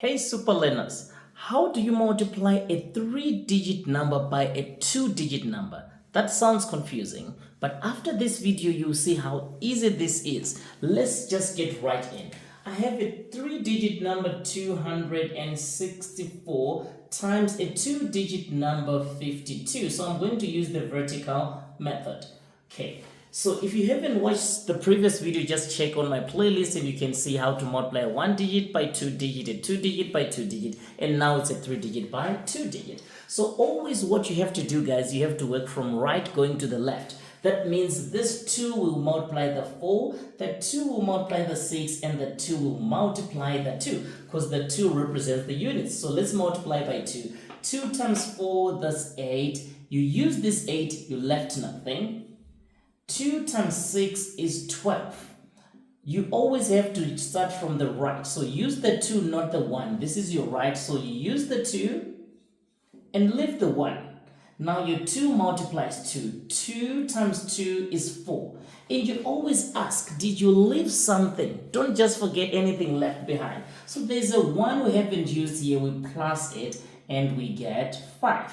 Hey super learners, how do you multiply a 3-digit number by a 2-digit number? That sounds confusing, but after this video you'll see how easy this is. Let's just get right in. I have a 3-digit number 264 times a 2-digit number 52. So I'm going to use the vertical method. Okay. So if you haven't watched the previous video, just check on my playlist and you can see how to multiply 1 digit by 2 digit, a 2 digit by 2 digit, and now it's a 3 digit by 2 digit. So always what you have to do, guys, you have to work from right going to the left. That means this 2 will multiply the 4, that 2 will multiply the 6, and the 2 will multiply the 2, because the 2 represents the units. So let's multiply by 2. 2 times 4, that's 8. You use this 8, you left nothing. 2 times 6 is 12. You always have to start from the right. So use the 2, not the 1. This is your right. So you use the 2 and leave the 1. Now your 2 multiplies 2. 2 times 2 is 4. And you always ask, did you leave something? Don't just forget anything left behind. So there's a 1 we haven't used here. We plus it and we get 5.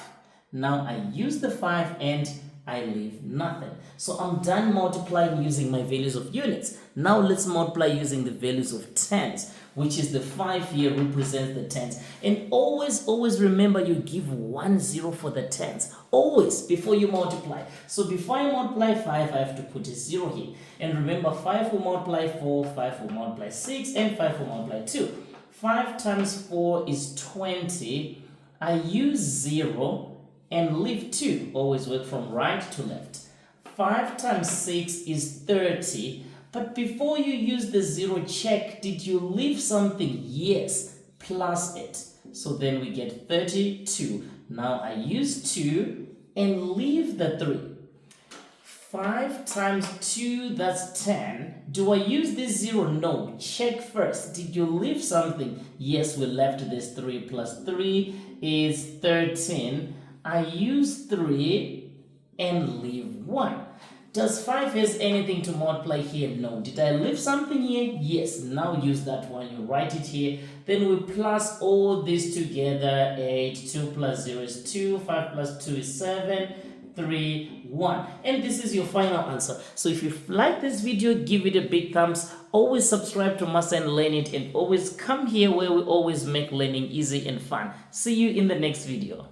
Now I use the 5 and I leave nothing. So I'm done multiplying using my values of units. Now let's multiply using the values of tens, which is the 5 here represents the tens. And always remember you give 1 0 for the tens. Always before you multiply. So before I multiply 5, I have to put a 0 here. And remember 5 will multiply 4, 5 will multiply 6, and 5 will multiply 2. 5 times 4 is 20. I use 0 and leave 2. Always work from right to left. 5 times 6 is 30. But before you use the 0, check, did you leave something? Yes, plus it. So then we get 32. Now I use 2 and leave the 3. 5 times 2, that's 10. Do I use this 0? No. Check first. Did you leave something? Yes, we left this 3 plus 3 is 13. I use 3 and leave 1. Does 5 has anything to multiply here? No. Did I leave something here? Yes. Now use that one. You write it here. Then we plus all this together. 8. 2 plus 0 is 2. 5 plus 2 is 7. 3, 1. And this is your final answer. So if you like this video, give it a big thumbs. Always subscribe to Masterandlearnit and always come here where we always make learning easy and fun. See you in the next video.